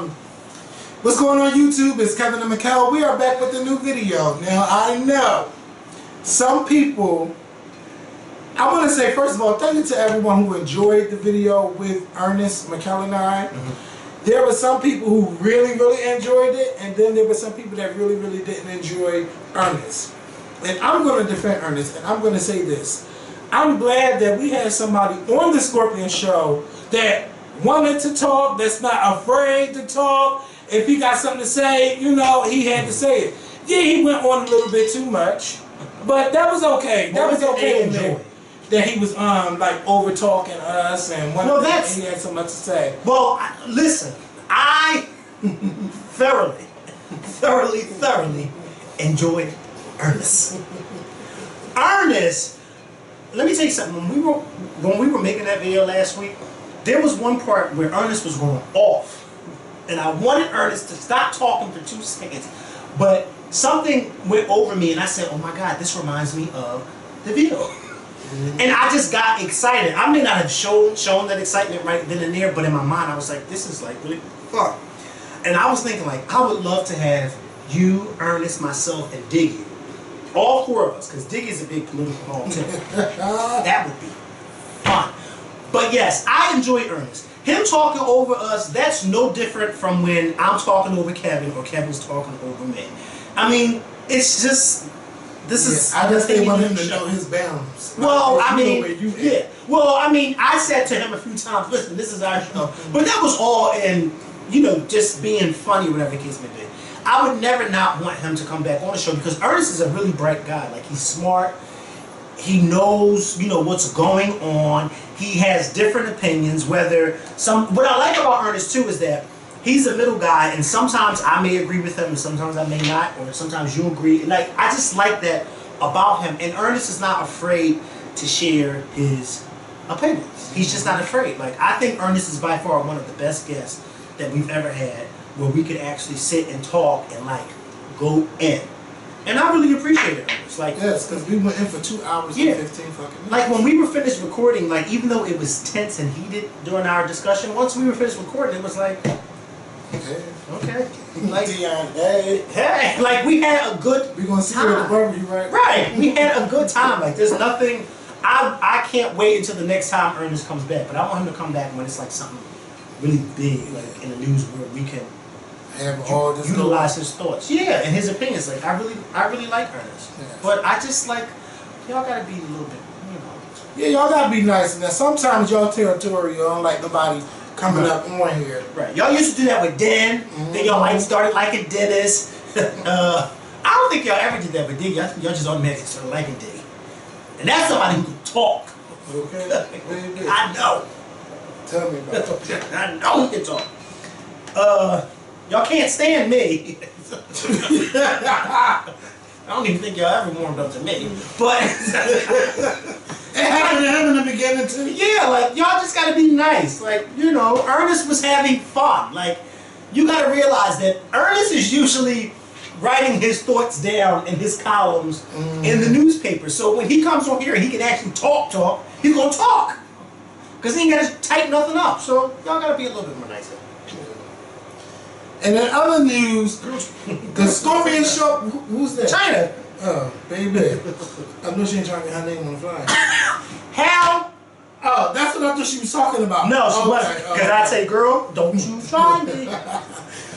What's going on YouTube? It's Kevin and Mikkel. We are back with a new video. Now I know some people, I want to say first of all, thank you to everyone who enjoyed the video with Ernest, Mikkel and I. There were some people who really enjoyed it, and then there were some people that really didn't enjoy Ernest. And I'm going to defend Ernest, and I'm going to say this. I'm glad that we had somebody on the Scorpion show that wanted to talk, that's not afraid to talk. If he got something to say, you know, he had to say it. Yeah, he went on a little bit too much, but that was okay. That was okay in there. That he was like over talking us and he had so much to say. Well, listen, I thoroughly enjoyed Ernest. Ernest, let me tell you something. When we were making that video last week, there was one part where Ernest was going off. And I wanted Ernest to stop talking for 2 seconds. But something went over me and I said, oh my God, this reminds me of the video. And I just got excited. I may not have shown that excitement right then and there, but in my mind I was like, this is like really fun. And I was thinking like, I would love to have you, Ernest, myself, and Diggy. All 4 of us, because Diggy's a big political ball too. That would be fun. But yes, I enjoy Ernest. Him talking over us, that's no different from when I'm talking over Kevin or Kevin's talking over me. I mean, it's just, I just didn't want him to know his bounds. Well, I mean, yeah. Well, I mean, I said to him a few times, listen, this is our show. But that was all in, you know, just being funny, whatever the case may be. I would never not want him to come back on the show because Ernest is a really bright guy. Like, he's smart. He knows, you know, what's going on. He has different opinions, what I like about Ernest too is that he's a middle guy, and sometimes I may agree with him and sometimes I may not, or sometimes you agree. Like, I just like that about him. And Ernest is not afraid to share his opinions. He's just not afraid. Like, I think Ernest is by far one of the best guests that we've ever had where we could actually sit and talk and like go in. And I really appreciate it, Ernest. Like, yes, because we went in for 2 hours and 15 fucking minutes. Like, when we were finished recording, like, even though it was tense and heated during our discussion, once we were finished recording, it was like, okay. Like, hey, like, we had a good time. We're going to see you at the barbecue, right? Right. We had a good time. Like, there's nothing, I can't wait until the next time Ernest comes back. But I want him to come back when it's, like, something really big, like, in the news where we can utilize his thoughts, and his opinions. Like, I really like Ernest, but I just like y'all gotta be a little bit, you know. Yeah, y'all gotta be nice. Now sometimes y'all territorial. Y'all don't like nobody coming up on here. Right. Y'all used to do that with Den. Then y'all started liking Dennis. I don't think y'all ever did that with Diggy. I think y'all just automatically started liking Diggy, and that's somebody who can talk. Okay. I know. Tell me about it. I know he can talk. Y'all can't stand me. I don't even think y'all ever warmed up to me. But it happened to him in the beginning too. Yeah, like, y'all just gotta be nice. Like, you know, Ernest was having fun. Like, you gotta realize that Ernest is usually writing his thoughts down in his columns in the newspaper. So when he comes on here and he can actually talk, he's gonna talk. Because he ain't gotta type nothing up. So y'all gotta be a little bit more nicer. And in other news, the Scorpion show, who's that? China. Oh, baby. I know she ain't trying to get her name on the flyer. How? Oh, that's what I thought she was talking about. No, she wasn't. Because I'd say, girl, don't you try me.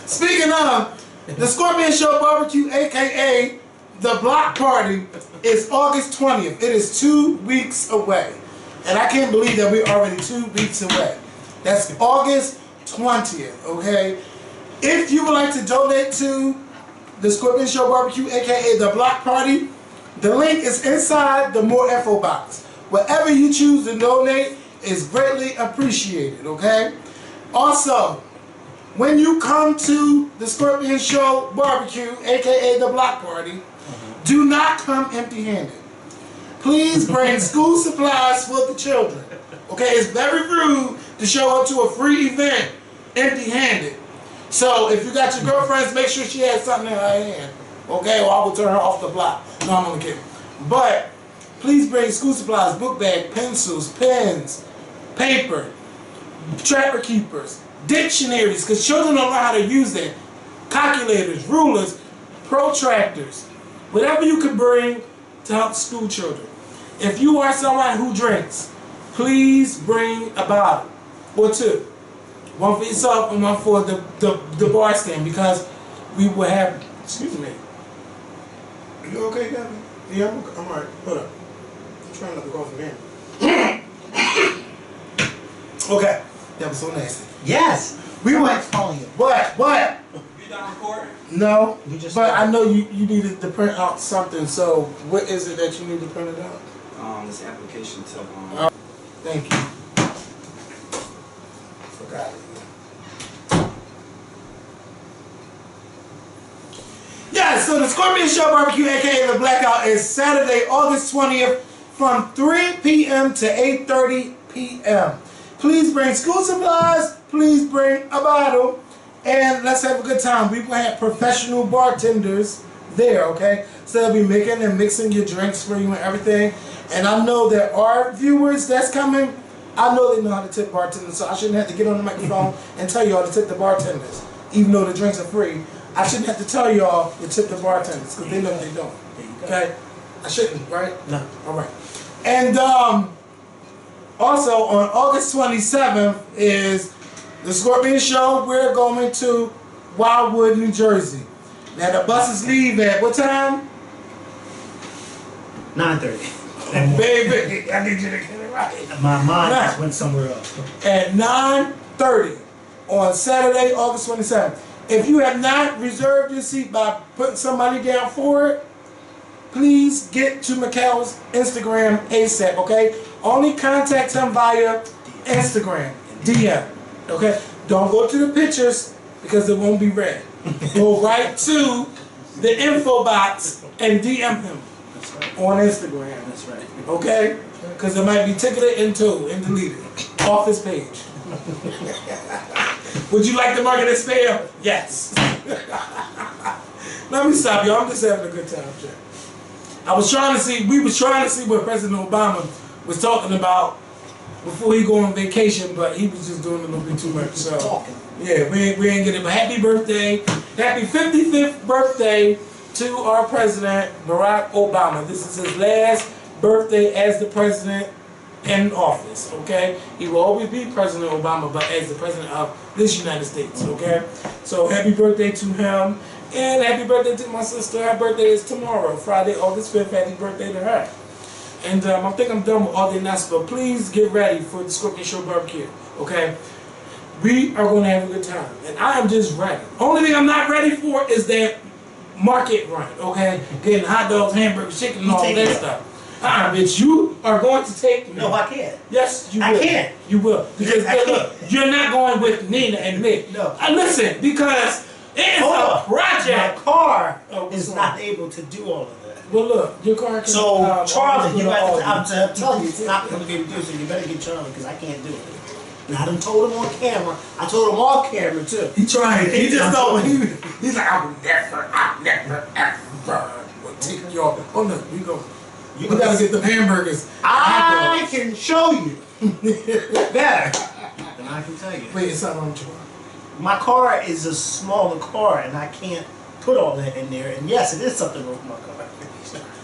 Speaking of, the Scorpion Show Barbecue, a.k.a. the Block Party, is August 20th. It is 2 weeks away. And I can't believe that we're already 2 weeks away. That's August 20th, okay? If you would like to donate to the Scorpion Show Barbecue, a.k.a. the Block Party, the link is inside the More Info box. Whatever you choose to donate is greatly appreciated, okay? Also, when you come to the Scorpion Show Barbecue, a.k.a. the Block Party, do not come empty-handed. Please bring school supplies for the children. Okay, it's very rude to show up to a free event empty-handed. So if you got your girlfriends, make sure she has something in her hand. Okay, or I will turn her off the block. No, I'm only kidding. But please bring school supplies, book bag, pencils, pens, paper, trapper keepers, dictionaries, because children don't know how to use them, calculators, rulers, protractors, whatever you can bring to help school children. If you are someone who drinks, please bring a bottle or two. One for yourself and one for the bar stand, because we will have, excuse me. You okay, Gabby? Yeah, I'm alright. Hold up. I'm trying not to go from here. Okay. That was so nasty. Yes. We were calling you. What? You done recording? No. We just but I know you needed to print out something, so what is it that you need to print it out? This application to Thank you. Forgot it. Yeah, so the Scorpion Show Barbecue, aka the Blackout, is Saturday, August 20th from 3 p.m. to 8:30 p.m. Please bring school supplies, please bring a bottle, and let's have a good time. We will have professional bartenders there, okay? So they'll be making and mixing your drinks for you and everything. And I know that our viewers that's coming, I know they know how to tip bartenders, so I shouldn't have to get on the microphone and tell y'all to tip the bartenders, even though the drinks are free. I shouldn't have to tell y'all to tip the bartenders, because they know what they're doing. Okay? I shouldn't, right? No. All right. And also on August 27th is the Scorpion Show. We're going to Wildwood, New Jersey. Now the buses leave at what time? 9:30. Baby, I need you to get it right. My mind just went somewhere else. At 9:30 on Saturday, August 27th. If you have not reserved your seat by putting some money down for it, please get to Mikhail's Instagram ASAP, okay? Only contact him via Instagram, DM, okay? Don't go to the pictures because it won't be read. Go right to the info box and DM him on Instagram. That's right. Okay? Because it might be ticketed and towed and deleted off his page. Would you like to mark it as spam? Yes. Let me stop y'all. I'm just having a good time, Jack. We was trying to see what President Obama was talking about before he go on vacation, but he was just doing a little bit too much. So yeah, we ain't get it. But happy birthday. Happy 55th birthday to our president, Barack Obama. This is his last birthday as the president in office, okay? He will always be President Obama, but as the president of this United States, okay? So happy birthday to him, and happy birthday to my sister. Her birthday is tomorrow, Friday, August 5th. Happy birthday to her. And I think I'm done with all the announcements, but please get ready for the Scorpion Show Barbecue, okay? We are going to have a good time, and I am just ready. Only thing I'm not ready for is that market run, okay? Getting hot dogs, hamburgers, chicken, and all that stuff. Bitch, you are going to take me. No, I can't. Yes, you will. I can't. You will. Because I can't. look, you're not going with Nina and me. No. Listen, because it is a project. My car what's is wrong? not able to do all of that. Well, look, your car can. So, Charlie, you have to, I'm telling you, you. it's not going to be able to do it, so you better get Charlie, because I can't do it. And I done told him on camera. I told him off camera, too. He tried. He just told me. He's like, I will never, ever will take y'all. Oh, no, we go. You gotta get the hamburgers. I can show you better than I can tell you. Wait, it's not on the car. My car is a smaller car, and I can't put all that in there. And yes, it is something wrong with my car.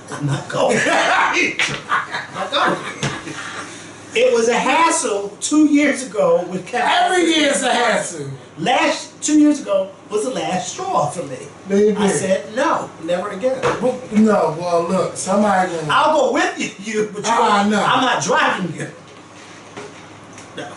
I'm not going. I'm not going. It was a hassle 2 years ago with Kevin. Every year is a hassle. 2 years ago was the last straw for me. Baby. I said no, never again. No, well look, somebody gonna... I'll go with you, but no. I'm not driving you. No.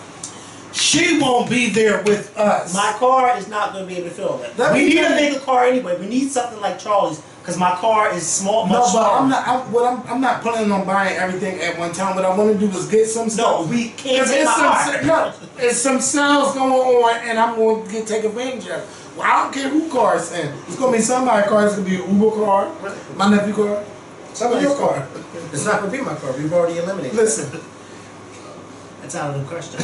She won't be there with us. My car is not going to be able to fill that. We need a bigger car anyway. We need something like Charlie's because my car is small. No, but smaller. I'm not planning on buying everything at one time. What I want to do is get some stuff. No, we can't get my car. No, there's some sales going on, and I'm going to take advantage of it. Well, I don't care who car it's in. It's going to be somebody's car. It's going to be an Uber car, my nephew's car, somebody's Your car. It's not going to be my car. We've already eliminated it. Listen, That's out of the question.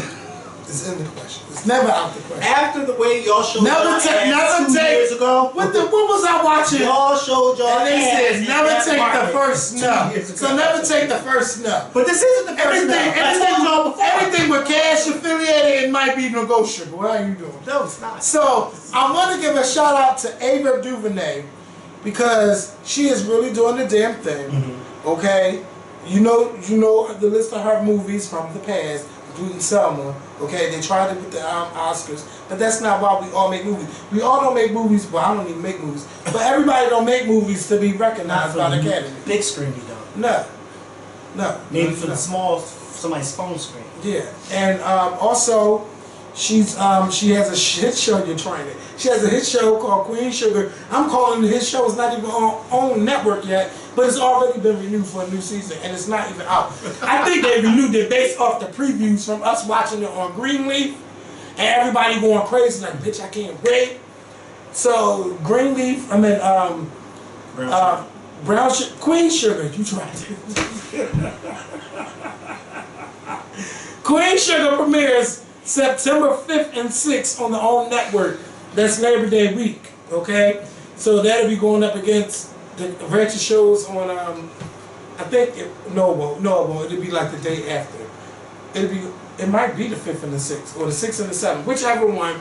It's in the question. It's never out the question. After the way y'all showed Never y'all take, ass never 2 take. years ago, What was I watching? y'all showed y'all And they ass said in never that take the market first 2 no. years ago. So never take the first no. But this isn't the first Everything, no. I told y'all before. everything with cash affiliated, it might be negotiable. How you doing? No, it's not. So I want to give a shout out to Ava DuVernay because she is really doing the damn thing. Mm-hmm. Okay, you know the list of her movies from the past, including Selma. Okay, they tried it with the Oscars, but that's not why we all make movies. We all don't make movies. Well, I don't even make movies, but everybody don't make movies to be recognized by the Academy. Big screen, you don't. No. Maybe for the small, somebody's phone screen. Yeah, and also, she has a hit show. You're trying it. She has a hit show called Queen Sugar. I'm calling it his show. It's not even on network yet, but it's already been renewed for a new season, and it's not even out. I think they renewed it based off the previews from us watching it on Greenleaf, and everybody going crazy like, "Bitch, I can't wait." So Greenleaf, Brown Sugar, Queen Sugar. You tried it. Queen Sugar premieres September 5th and 6th on the OWN network. That's Labor Day week, okay? So that'll be going up against the ratchet shows on, I think, no, it won't. It'll be like the day after. It might be the 5th and the 6th, or the 6th and the 7th, whichever one.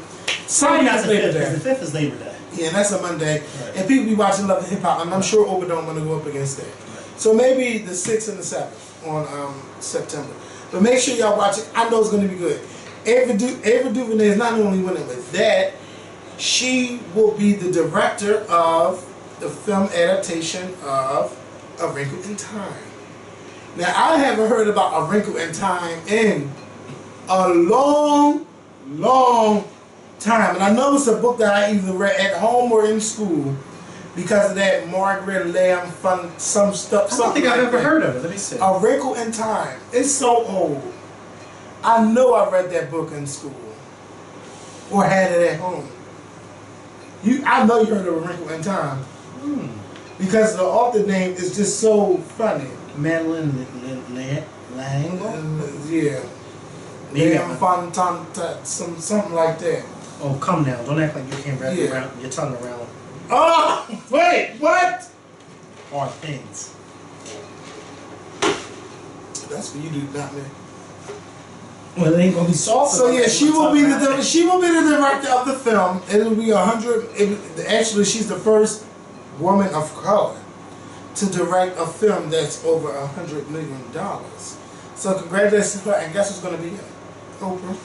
Probably not the Labor 5th, Day. because the 5th is Labor Day. Yeah, that's a Monday. Right. And people be watching Love and Hip Hop, and I'm sure Oprah don't want to go up against that. Right. So maybe the 6th and the 7th on September. But make sure y'all watch it. I know it's going to be good. Ava DuVernay is not only winning with that, she will be the director of the film adaptation of A Wrinkle in Time. Now, I haven't heard about A Wrinkle in Time in a long time. And I know it's a book that I either read at home or in school because of that Margaret Lamb some stuff. I don't think I've ever heard of it. Let me see. A Wrinkle in Time. It's so old. I know I read that book in school or had it at home. I know you heard of A Wrinkle in Time because the author name is just so funny. Madeline Lang. Yeah. Something like that. Oh, come now. Don't act like you can't wrap your tongue around Oh, wait, what? hard things. That's for you to do, not me. Well, it ain't gonna be soft. So yeah, she will be the director of the film. It'll be 100. Actually, she's the first woman of color to direct a film that's over $100 million. So congratulations to her. And guess who's gonna be in it? Oprah.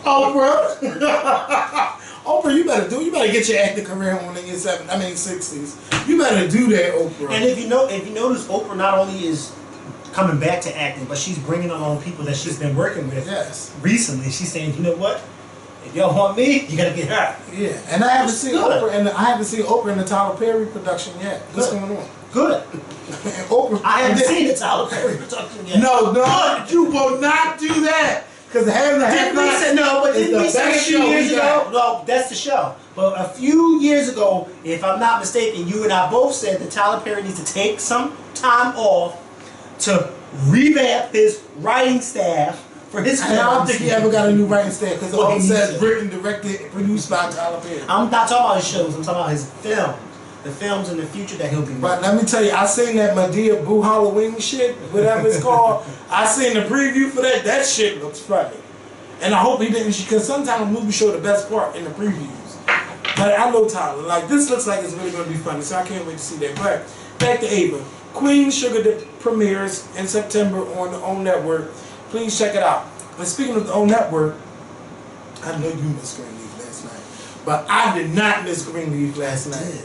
Oprah. Oprah, you better get your acting career on in your 60s. You better do that, Oprah. And if you notice, Oprah not only is coming back to acting, but she's bringing along people that she's been working with. Yes. Recently, she's saying, you know what? If y'all want me, you gotta get her. Yeah, and I haven't seen Oprah in the Tyler Perry production yet. What's going on? Good. And Oprah. I haven't seen the Tyler Perry production yet. No, you will not do that. Because Didn't we say a few years ago? No, that's the show. But a few years ago, if I'm not mistaken, you and I both said that Tyler Perry needs to take some time off to revamp his writing staff for his And I don't think he ever got a new writing staff because Well, all it he says needs to. written, directed, and produced by Tyler Perry. I'm not talking about his shows, I'm talking about his film. The films in the future that he'll be making. But let me tell you, I seen that Madea Boo Halloween shit, whatever it's called. I seen the preview for that. That shit looks funny. And I hope he didn't, because sometimes movies show the best part in the previews. But I know Tyler, like this looks like it's really going to be funny, so I can't wait to see that. But back to Ava. Queen Sugar premieres in September on the OWN network. Please check it out. But speaking of the OWN network, I know you missed Greenleaf last night, but I did not miss Greenleaf last night.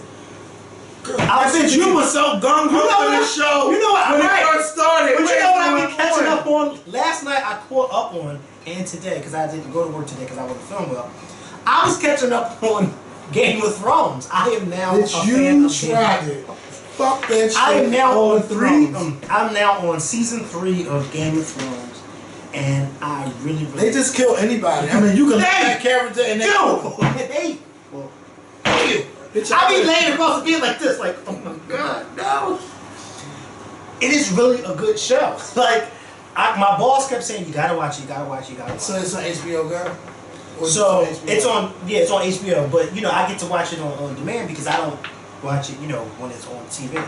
Girl, I said you were so gung ho for the show. You know what? When it first started. But you know what I've been catching up on? Last night I caught up on, and today, because I didn't go to work today because I wasn't feeling well. I was catching up on Game of Thrones. I am now a fan of tried it. Fuck that shit. I am now on Thrones. I'm now on season 3 of Game of Thrones, and I really. They just kill anybody. I mean, you can play that character and they I be laying across the bed like this, like, oh my god, no. It is really a good show. Like, My boss kept saying, you gotta watch it, you gotta watch it, you gotta watch it. So it's on HBO Go? Or So it's on HBO? it's on HBO, but I get to watch it on demand because I don't watch it, when it's on TV.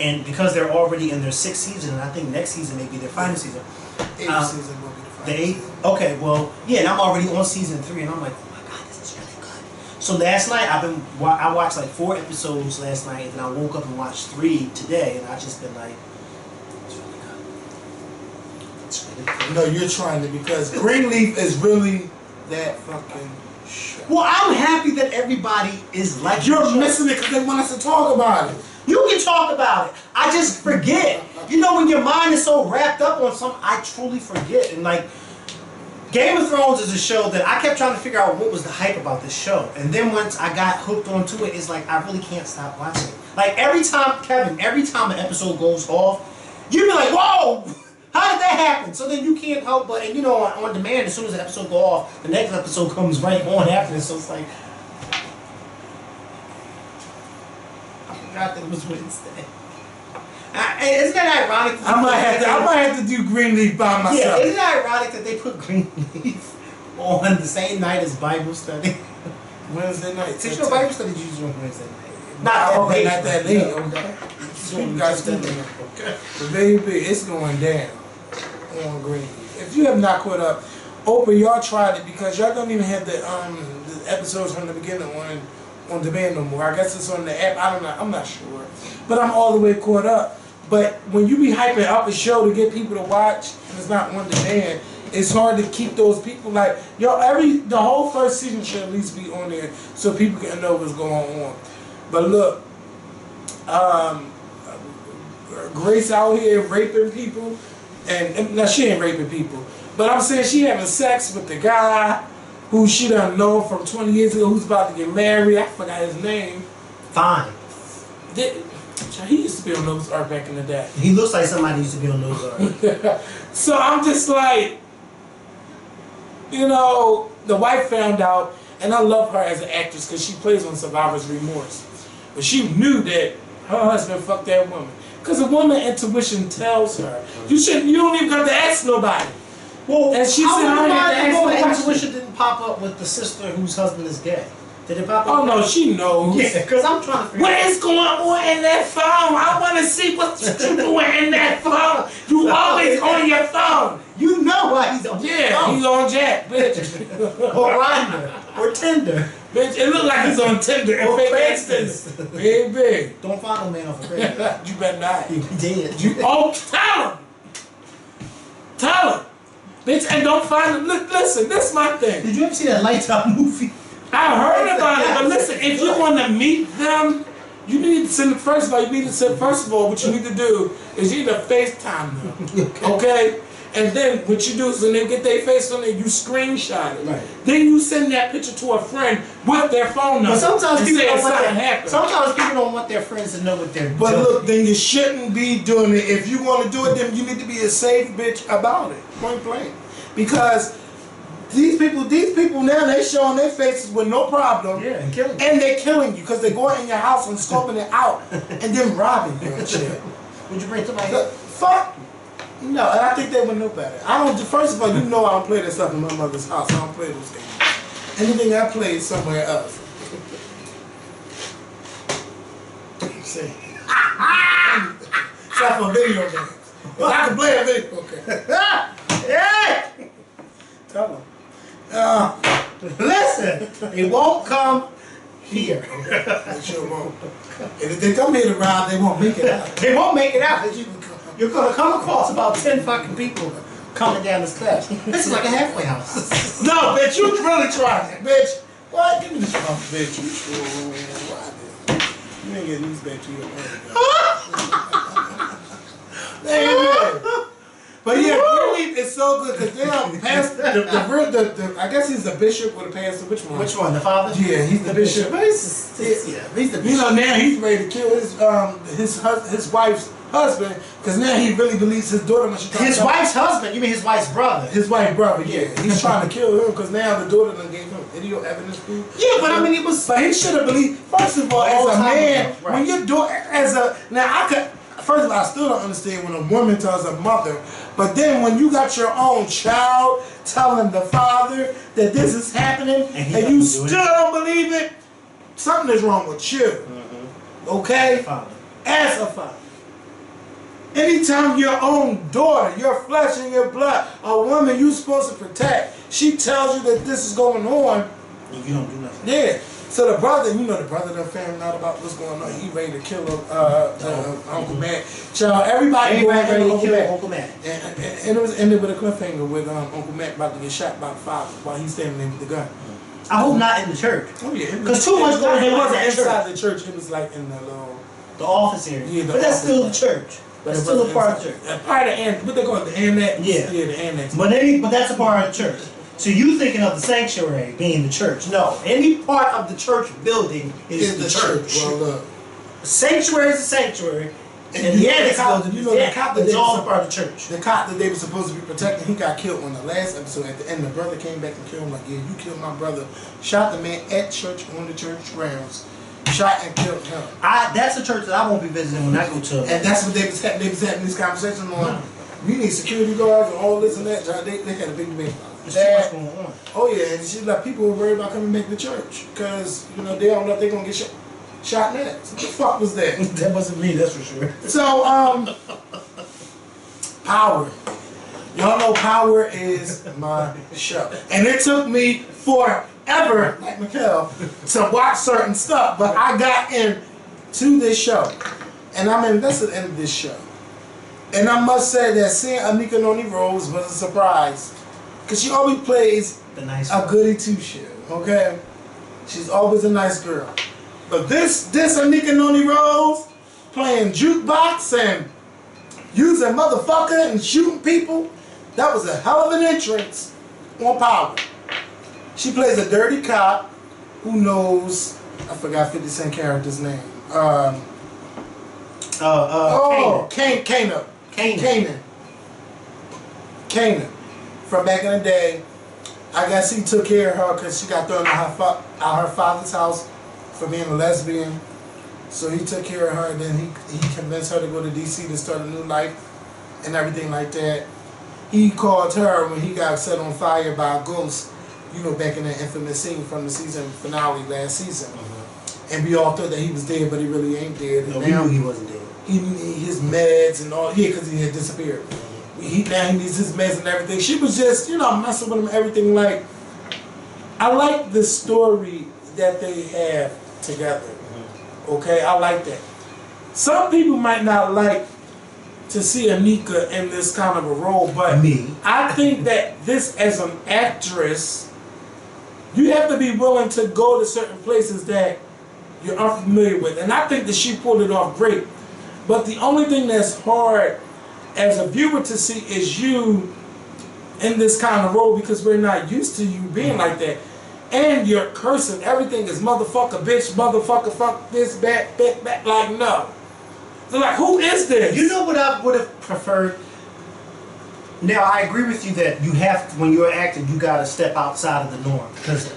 And because they're already in their 6th season, and I think next season may be their final season. 8th season will be the final. The 8th? Okay, well, yeah, and I'm already on season 3, and I'm like, oh my god, this is really good. So last night I watched like 4 episodes last night, and then I woke up and watched 3 today, and I just been like, it's really good. It's really good. No, you're trying to, because Greenleaf is really that fucking show. Well, I'm happy that everybody is like You're missing it because they want us to talk about it. You can talk about it. I just forget. When your mind is so wrapped up on something, I truly forget. And like, Game of Thrones is a show that I kept trying to figure out what was the hype about this show. And then once I got hooked onto it, it's like, I really can't stop watching it. Like every time an episode goes off, you be like, whoa, how did that happen? So then you can't help but, and on demand, as soon as the episode go off, the next episode comes right on after this. So it's like, I forgot that it was Wednesday. Isn't that ironic? I might have to do Greenleaf by myself. Yeah, isn't that ironic that they put Greenleaf on the same night as Bible study? Wednesday night. Since your Bible study usually on Wednesday night. Not that late. Okay. People got studying. Okay. But baby, it's going down on Greenleaf. If you have not caught up, Oprah, y'all tried it because y'all don't even have the episodes from the beginning on demand no more. I guess it's on the app. I'm not sure. But I'm all the way caught up. But when you be hyping up a show to get people to watch, and it's not on demand, it's hard to keep those people like, the whole first season should at least be on there so people can know what's going on. But look, Grace out here raping people, and now she ain't raping people, but I'm saying she having sex with the guy who she done know from 20 years ago who's about to get married. I forgot his name. Fine. He used to be on Noah's Ark back in the day. He looks like somebody used to be on Noah's Ark. So I'm just like, the wife found out, and I love her as an actress because she plays on Survivor's Remorse. But she knew that her husband fucked that woman. Because a woman intuition tells her. You don't even have to ask nobody. Well, and she said, I don't have to ask nobody. Intuition didn't pop up with the sister whose husband is gay. Did it pop up? Oh no, she knows. Yeah, because I'm trying to figure out. What is going on in that phone? I want to see what you're doing in that phone. You always on your phone. You know why he's on your phone. He's on Jack, bitch. Or Grindr. Or Tinder. Bitch, it look like he's on Tinder. Or Craigslist. Baby. Don't follow man off of Craigslist. You better not. He did. Tell him. Tell him. Bitch, and don't find him. Listen, this is my thing. Did you ever see that Lights Out movie? I heard about it, but listen, if you want to meet them, you need to send, first of all, what you need to do is you need to FaceTime them, okay? And then what you do is when they get their face on there, you screenshot it. Right. Then you send that picture to a friend with their phone number. But sometimes people don't want their friends to know what they're doing. But look, then you shouldn't be doing it. If you want to do it, then you need to be a safe bitch about it, point blank. Because these people now, they showing their faces with no problem. Yeah, and killing you. And they're killing you because they're going in your house and scoping it out and then robbing you and shit. Would you bring somebody up? Fuck. No, and I think they would know better. First of all, I don't play that stuff in my mother's house. I don't play those games. Anything I play is somewhere else. See. Except for video games. Well, I can play a video game. Yeah! Tell them. Listen, it won't come here. They sure won't. And if they come here to rob, they won't make it out. They won't make it out. You're going to come across about 10 fucking people coming down the steps. This is like a halfway house. No, bitch, you really tried it, bitch. What? Give me this phone, bitch. You sure you ain't getting these back to your money. But yeah, Greenleaf is so good because they don't pass I guess he's the bishop or the pastor. Which one? Which one? The father? Yeah, he's the bishop. He's the bishop. Now he's ready to kill his wife's husband because now he really believes his daughter when she talks his wife's husband? You mean his wife's brother? His wife's brother, yeah. He's trying to kill him because now the daughter done gave him video evidence proof. Yeah, but I mean it was. But he should have believed. First of all, as a man, when your daughter, first of all, I still don't understand when a woman tells a mother, but then when you got your own child telling the father that this is happening and you still don't believe it, something is wrong with you. Okay? As a father. Anytime your own daughter, your flesh and your blood, a woman you're supposed to protect, she tells you that this is going on, if you don't do nothing. yeah. So the brother, you know, the brother done found out about what's going on. He ready to kill Uncle Matt. Child, everybody ready to kill Uncle Matt. And it was ended with a cliffhanger with Uncle Matt about to get shot by the father while he's standing there with the gun. I hope not in the church. Oh yeah, because too much going on. It wasn't inside the church. It was like in the office area. Yeah, but that's still the church. That's still a part of the church. Part of the what they call it, the annex. Yeah, the annex. But that's a part of the church. So you thinking of the sanctuary being the church? No, any part of the church building is the church. Well, look, sanctuary is a sanctuary, and the annex building, you know, the cop that's all part of the church. The cop that they were supposed to be protecting, he got killed on the last episode. At the end, the brother came back and killed him. Like, yeah, you killed my brother. Shot the man at church on the church grounds. Shot and killed him. That's a church that I won't be visiting when I go to. And that's what they was having these conversations on. We need security guards and all this and that. They had a big meeting. There's too much going on. Oh yeah, and she's like, people were worried about coming back to church because you know they don't know if they're gonna get shot next. What the fuck was that? That wasn't me, that's for sure. So Power. Y'all know Power is my show, and it took me forever, like Mikhail, to watch certain stuff, but I got into this show, and I'm invested in this show. And I must say that seeing Anika Noni Rose was a surprise. Because she always plays a goody two-shoe, okay? She's always a nice girl. But this Anika Noni Rose playing jukebox and using motherfucker and shooting people, that was a hell of an entrance on Power. She plays a dirty cop who knows, I forgot 50 Cent character's name. Kanan. From back in the day, I guess he took care of her because she got thrown out her father's house for being a lesbian. So he took care of her, and then he convinced her to go to DC to start a new life and everything like that. He called her when he got set on fire by a ghost, you know, back in that infamous scene from the season finale last season. And we all thought that he was dead, but he really ain't dead. No, we knew he wasn't dead. His meds and all, because he had disappeared. Now he needs his meds and everything. She was just, you know, messing with him and everything. Like, I like the story that they have together. Okay, I like that. Some people might not like to see Anika in this kind of a role, but I think that this, as an actress, you have to be willing to go to certain places that you're unfamiliar with. And I think that she pulled it off great. But the only thing that's hard as a viewer to see is you in this kind of role, because we're not used to you being like that. And you're cursing. Everything is motherfucker, bitch, motherfucker, fuck this, back, like no. So like, who is this? You know what I would have preferred? Now, I agree with you that you have to, when you're acting, you got to step outside of the norm. Because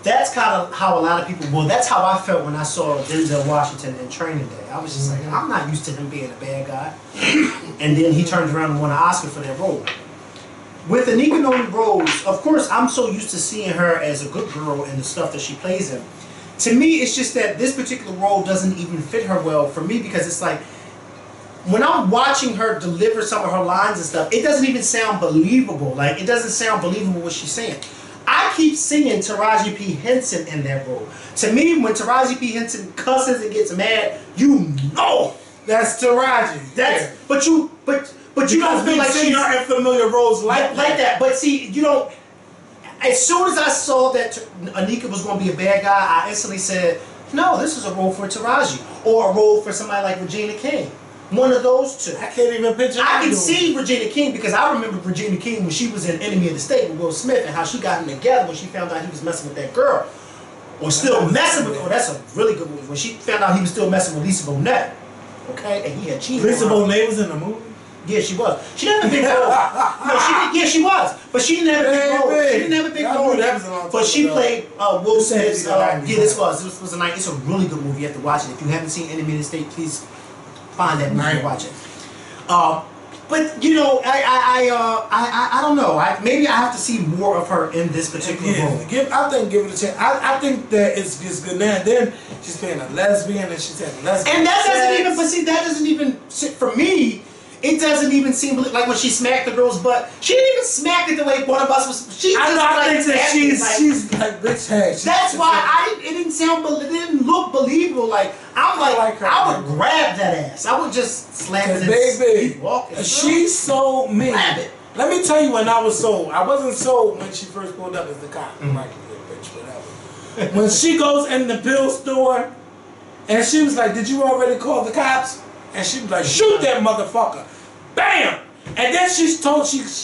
that's kind of how a lot of people, well, that's how I felt when I saw Denzel Washington in Training Day. I was just like, I'm not used to him being a bad guy. And then he turns around and won an Oscar for that role. With Anika Noni Rose, of course, I'm so used to seeing her as a good girl in the stuff that she plays in. To me, it's just that this particular role doesn't even fit her well for me, because it's like, when I'm watching her deliver some of her lines and stuff, it doesn't even sound believable. Like, it doesn't sound believable what she's saying. I keep seeing Taraji P. Henson in that role. To me, when Taraji P. Henson cusses and gets mad, you know that's Taraji. But you don't feel like she's her in familiar roles like that. But see, you don't. As soon as I saw that Anika was going to be a bad guy, I instantly said, no, this is a role for Taraji, or a role for somebody like Regina King. One of those two. I can't even picture. I can see Regina King, because I remember Regina King when she was in Enemy of the State with Will Smith, and how she got him together when she found out he was messing with that girl, or still messing with her. Oh, that's a really good movie. When she found out he was still messing with Lisa Bonet, okay, and he had cheated. Lisa Bonet was in the movie. Yeah, she was. She didn't have a big role. No, she did. Yeah, she was, but she didn't have a big role. She didn't have a big role. But she played Will Smith's. Yeah, this was a nice. It's a really good movie. You have to watch it. If you haven't seen Enemy of the State, please find that movie and watch it. But you know, I don't know. Maybe I have to see more of her in this particular role. I think give it a chance. I think that it's good now. And then she's playing a lesbian, and she's having lesbian. And that sex. doesn't even. But see, that doesn't even sit for me. It doesn't even seem like when she smacked the girl's butt. She didn't even smack it the way one of us was. She I just know. I like think that she's like bitch head. That's why it didn't sound. It didn't look believable. Like I'm like her, I would grab that ass. I would just slap it. Baby, walking. she's so mean. Grab it. Let me tell you when I was sold. I wasn't sold when she first pulled up as the cop. I'm like, yeah, bitch, whatever. When she goes in the bill store, and she was like, "Did you already call the cops?" And she was like, "Shoot that motherfucker!" Bam! And then she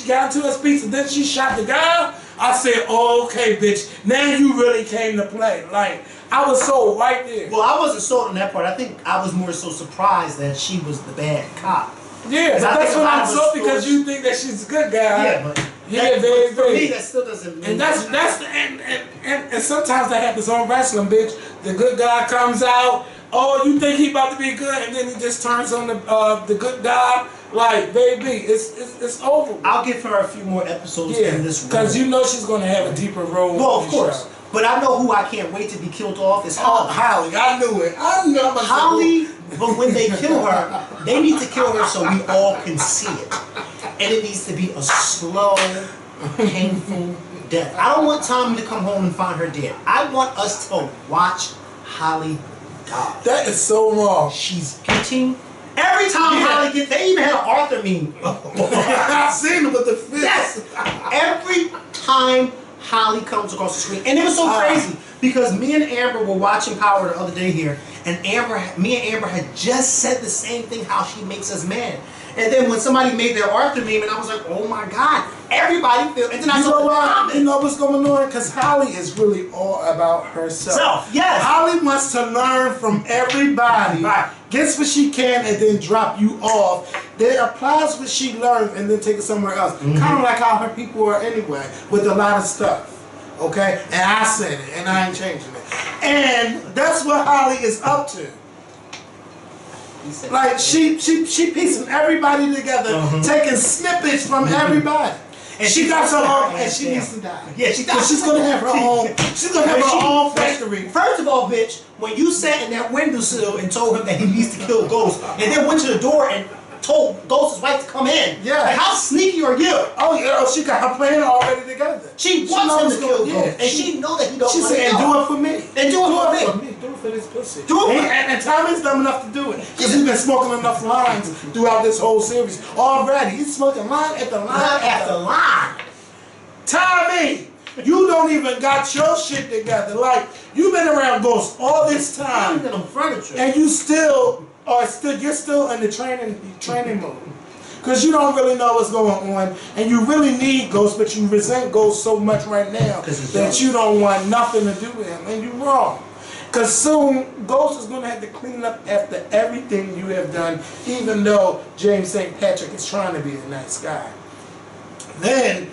got into her speech, and then she shot the guy. I said, oh, "Okay, bitch, now you really came to play." Like I was sold right there. Well, I wasn't sold on that part. I think I was more so surprised that she was the bad cop. Yeah, but that's what I'm sold because you think that she's a good guy. Yeah, but for me, that still doesn't mean. And and sometimes that happens on wrestling, bitch. The good guy comes out. Oh, you think he about to be good, and then he just turns on the good guy. Like, baby, it's over. I'll give her a few more episodes in this role. Because you know she's going to have a deeper role. Well, of course. But I know who I can't wait to be killed off is Holly. Oh, Holly, I knew it. I knew it. Holly, but when they kill her, they need to kill her so we all can see it. And it needs to be a slow, painful death. I don't want Tommy to come home and find her dead. I want us to watch Holly die. That is so wrong. She's getting... Every time Holly gets... They even had an Arthur meme. I've seen it with the fist. Yes. Every time Holly comes across the screen. And it was so crazy because me and Amber were watching Power the other day here, and me and Amber had just said the same thing, how she makes us mad. And then when somebody made their Arthur meme, and I was like, oh my God, everybody feels. And then I saw you know what's going on? Because Holly is really all about herself. Yes. Holly wants to learn from everybody. Right. Gets what she can and then drop you off. Then applies what she learned and then take it somewhere else. Kind of like how her people are anyway, with a lot of stuff. Okay? And I said it, and I ain't changing it. And that's what Holly is up to. Like she piecing everybody together, taking snippets from everybody. And she got her own, and she needs to die. Yeah, she does. She's gonna have her own. She's gonna have her own factory. First of all, bitch, when you sat in that windowsill and told him that he needs to kill Ghost, and then went to the door and told Ghost's wife to come in. Yeah. Like, how sneaky are you? Oh yeah, she got her plan already together. She wants him to kill Ghost, and she know that he don't. She said, "Do it for me. And do it for me. Do it for this pussy. Do it for and Tommy's dumb enough to do it because he's been smoking enough lines throughout this whole series already. He's smoking line after line after line. Tommy, you don't even got your shit together. Like you've been around Ghost all this time, and you you're still in the training mode. Because you don't really know what's going on, and you really need Ghost, but you resent Ghost so much right now that you don't want nothing to do with him, and you're wrong. Because soon, Ghost is going to have to clean up after everything you have done, even though James St. Patrick is trying to be a nice guy. Then,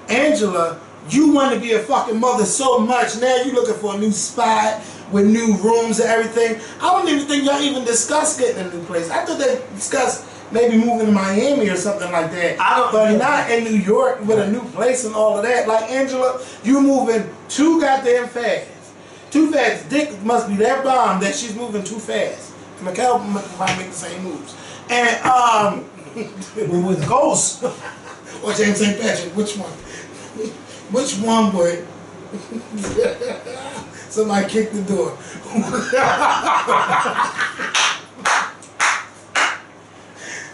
Angela, you want to be a fucking mother so much, now you're looking for a new spot with new rooms and everything. I don't even think y'all even discussed getting a new place. I thought they discussed maybe moving to Miami or something like that. But not in New York with a new place and all of that. Like Angela, you moving too goddamn fast. Too fast. Dick must be that bomb that she's moving too fast. Mikhail might make the same moves. And with Ghost or James St. Patrick, which one? Which one would somebody kick the door?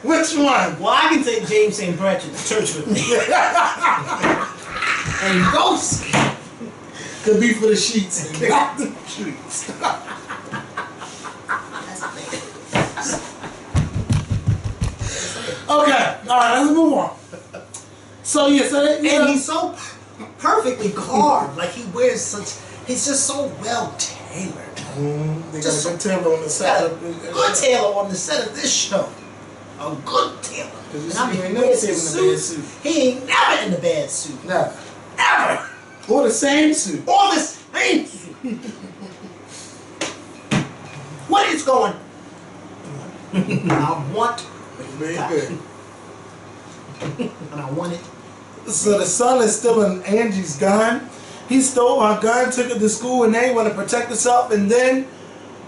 Which one? Well, I can take James St. Patrick to church with me. And Ghost could be for the sheets and not the streets. Okay, alright, let's move on. So yeah, and he's so perfectly carved. Like he wears such. He's just so well tailored. They got a good tailor on the set. Good tailor on the set of this show. A good tailor. And I mean, he ain't never seen him in a bad suit. He ain't never in a bad suit. Never. Ever. Or the same suit. Or the same suit. What is going? I want Very that. good. And I want it. So the son is stealing Angie's gun. He stole her gun, took it to school, and they want to protect herself. And then,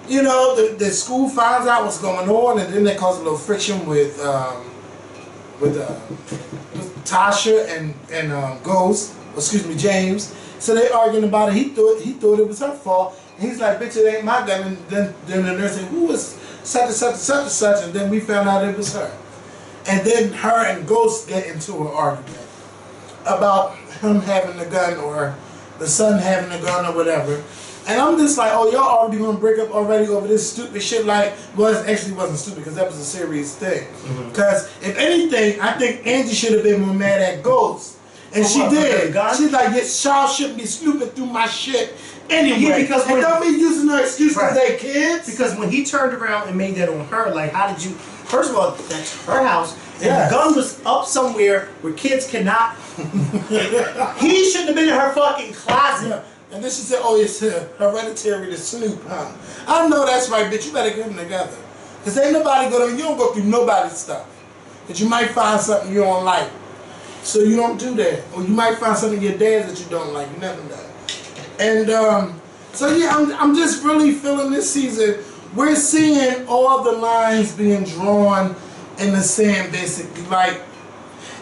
you know, the school finds out what's going on, and then they cause a little friction with Tasha and Ghost. Excuse me, James. So they arguing about it. He thought it was her fault. And he's like, "Bitch, it ain't my gun." And then the nurse said, "Who was such and such and such and such?" And then we found out it was her. And then her and Ghost get into an argument about him having the gun or the son having the gun or whatever. And I'm just like, oh, y'all already gonna break up already over this stupid shit? Like, well, it actually wasn't stupid because that was a serious thing. Because if anything, I think Angie should have been more mad at Ghost. And she did. She's like, this child shouldn't be snooping through my shit anyway. Yeah, because and don't be using her excuse because they kids. Because when he turned around and made that on her, like, how did you? First of all, that's her house, and Yes. the gun was up somewhere where kids cannot. He shouldn't have been in her fucking closet. Yeah. And then she said, oh, it's hereditary to snoop, huh? I know that's right, bitch. You better get them together. Because ain't nobody you don't go through nobody's stuff. Because you might find something you don't like. So you don't do that. Or you might find something in your dad's that you don't like. You never know. And so yeah, I'm just really feeling this season. We're seeing all the lines being drawn in the sand, basically. Like,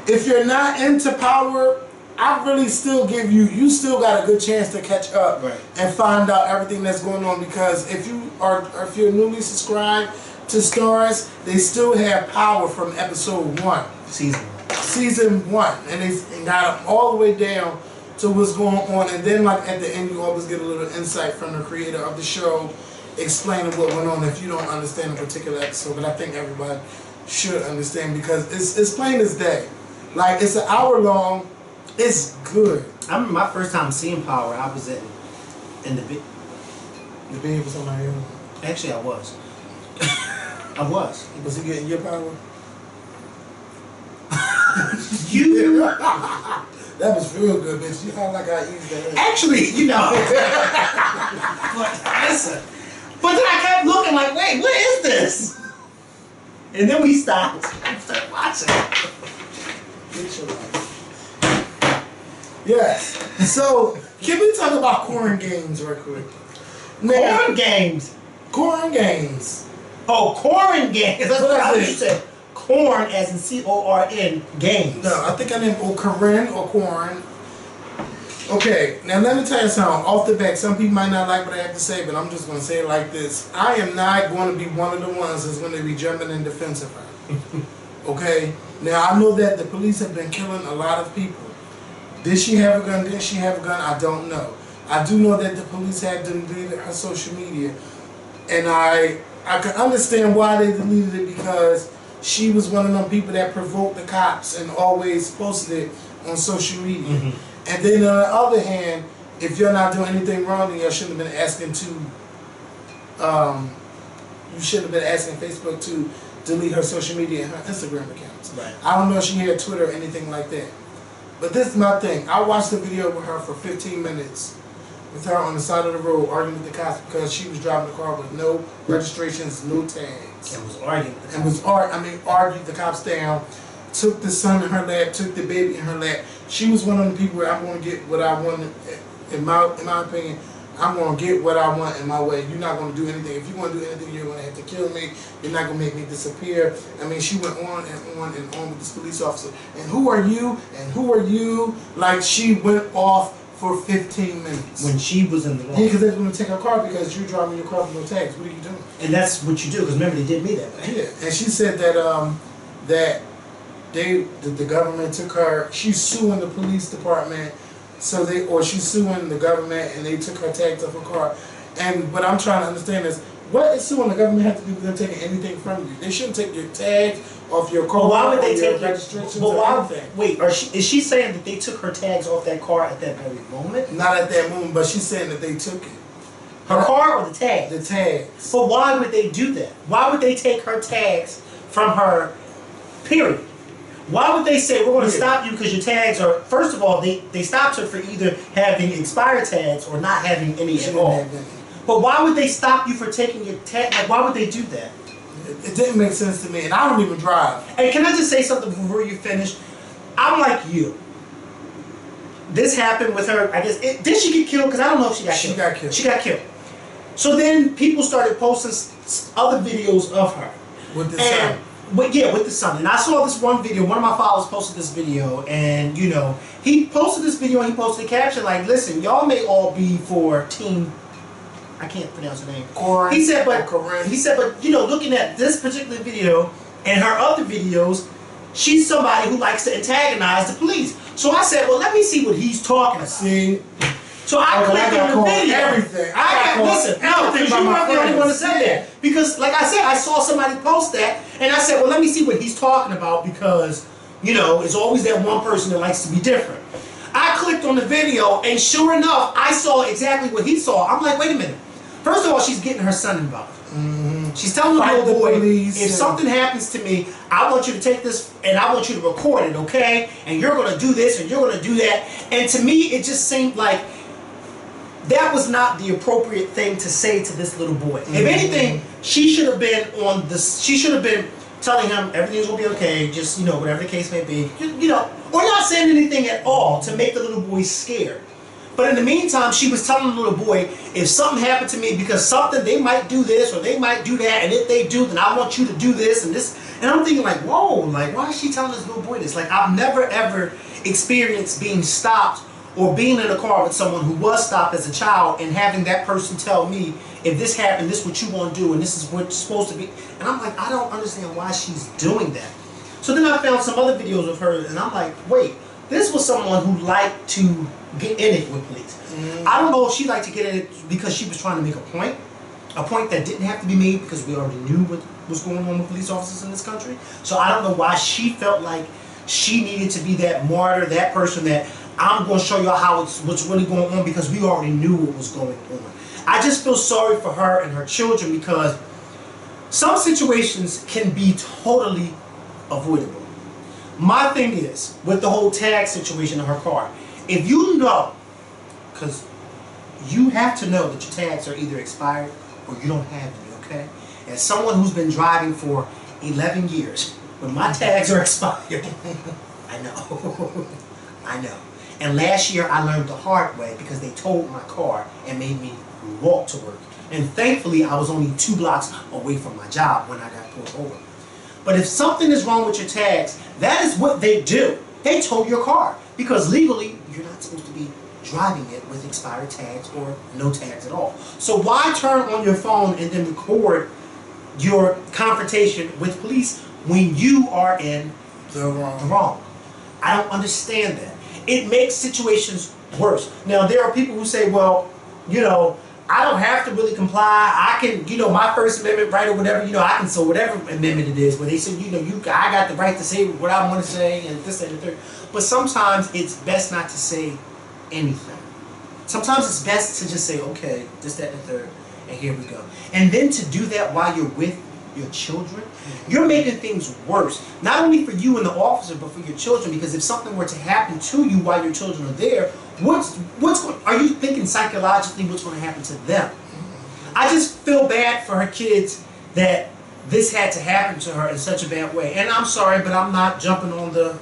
if you're not into Power, I really still give you still got a good chance to catch up and find out everything that's going on, because if you're newly subscribed to Stars, they still have Power from episode 1. Season 1. And they got them all the way down to what's going on, and then like at the end you always get a little insight from the creator of the show explaining what went on if you don't understand a particular episode. But I think everybody should understand because it's plain as day. Like, it's an hour long. It's good. I remember my first time seeing Power. I was in the bed. The bed was somebody else. Actually, I was. I was. Was he getting your power? You. That was real good, bitch. You know, like I used that. Actually, you know. But listen. But then I kept looking like, wait, what is this? And then we stopped and started watching. Get your life. Yes. So, can we talk about Korryn games real quick? Korryn games. Korryn games. Oh, Korryn games. That's what I What thought is you it? said. Korryn as in C-O-R-N games. No, I think I named Korryn or Korryn. Okay, now let me tell you something. Off the back, some people might not like what I have to say, but I'm just going to say it like this. I am not going to be one of the ones that's going to be jumping in defense of her. Okay? Now, I know that the police have been killing a lot of people. Did she have a gun? Didn't she have a gun? I don't know. I do know that the police have deleted her social media. And I can understand why they deleted it, because she was one of them people that provoked the cops and always posted it on social media. And then on the other hand, if you're not doing anything wrong, then you shouldn't have been asking you shouldn't have been asking Facebook to delete her social media and her Instagram accounts. Right. I don't know if she had Twitter or anything like that. But this is my thing. I watched the video with her for 15 minutes with her on the side of the road arguing with the cops because she was driving the car with no registrations, no tags. And was arguing. Argued the cops down, took the son in her lap, took the baby in her lap. She was one of the people where I'm going to get what I want, in my opinion. I'm going to get what I want in my way. You're not going to do anything. If you want to do anything, you're going to have to kill me. You're not going to make me disappear. I mean, she went on and on and on with this police officer. And who are you? And who are you? Like, she went off for 15 minutes. When she was in the law. Yeah, because they're going to take her car because you're driving your car with no tags. What are you doing? And that's what you do, because remember, they did me that way. Yeah, and she said that the government took her. She's suing the police department, she's suing the government, and they took her tags off her car. And what I'm trying to understand is, what is suing the government have to do with them taking anything from you? They shouldn't take your tags off your car. But why would they your take registrations your? or anything? Wait, is she saying that they took her tags off that car at that very moment? Not at that moment, but she's saying that they took it. Her car or the tags? The tags. But why would they do that? Why would they take her tags from her? Period. Why would they say, we're going to stop you because your tags are... First of all, they stopped her for either having expired tags or not having any at all. But why would they stop you for taking your tag? Like, why would they do that? It didn't make sense to me, and I don't even drive. And can I just say something before you finish? I'm like you. This happened with her. I guess did she get killed? Because I don't know if she got killed. She got killed. She got killed. So then people started posting other videos of her With the son. But yeah, with the son. And I saw this one video. One of my followers posted this video, and you know, he posted this video and he posted a caption like, "Listen, y'all may all be for team." I can't pronounce her name. Korryn. He said, but Korryn. he said, but you know, looking at this particular video and her other videos, she's somebody who likes to antagonize the police. So I said, well, let me see what he's talking about. See? So I clicked on the video. Everything. Listen, no, because you weren't the only one that said that. Because, like I said, I saw somebody post that, and I said, well, let me see what he's talking about because, you know, it's always that one person that likes to be different. I clicked on the video, and sure enough, I saw exactly what he saw. I'm like, wait a minute. First of all, she's getting her son involved. Mm-hmm. She's telling the little boy, if something happens to me, I want you to take this and I want you to record it, okay? And you're going to do this and you're going to do that. And to me, it just seemed like that was not the appropriate thing to say to this little boy. Mm-hmm. If anything, she should have been on this. She should have been telling him everything's going to be okay, just, you know, whatever the case may be. You know, or not saying anything at all to make the little boy scared. But in the meantime, she was telling the little boy, if something happened to me because something, they might do this or they might do that, and if they do, then I want you to do this and this. And I'm thinking like, whoa, like why is she telling this little boy this? Like I've never ever experienced being stopped or being in a car with someone who was stopped as a child and having that person tell me, if this happened, this is what you want to do and this is what it's supposed to be. And I'm like, I don't understand why she's doing that. So then I found some other videos of her and I'm like, wait, this was someone who liked to get in it with police. Mm-hmm. I don't know if she liked to get in it because she was trying to make a point that didn't have to be made because we already knew what was going on with police officers in this country. So I don't know why she felt like she needed to be that martyr, that person that I'm going to show y'all how what's really going on because we already knew what was going on. I just feel sorry for her and her children because some situations can be totally avoidable. My thing is, with the whole tag situation in her car, if you know, because you have to know that your tags are either expired or you don't have any, okay? As someone who's been driving for 11 years, when my tags are expired, I know, I know. And last year I learned the hard way because they towed my car and made me walk to work. And thankfully I was only 2 blocks away from my job when I got pulled over. But if something is wrong with your tags, that is what they do. They tow your car because legally you're not supposed to be driving it with expired tags or no tags at all. So why turn on your phone and then record your confrontation with police when you are in the wrong? I don't understand that. It makes situations worse. Now there are people who say, well, you know, I don't have to really comply. I can, you know, my First Amendment right or whatever, you know, I can, so whatever amendment it is, where they say, you know, I got the right to say what I want to say and this and the third. But sometimes it's best not to say anything. Sometimes it's best to just say, okay, this, that, and the third, and here we go. And then to do that while you're with your children, you're making things worse. Not only for you and the officer, but for your children, because if something were to happen to you while your children are there, are you thinking psychologically what's going to happen to them? I just feel bad for her kids that this had to happen to her in such a bad way. And I'm sorry, but I'm not jumping on the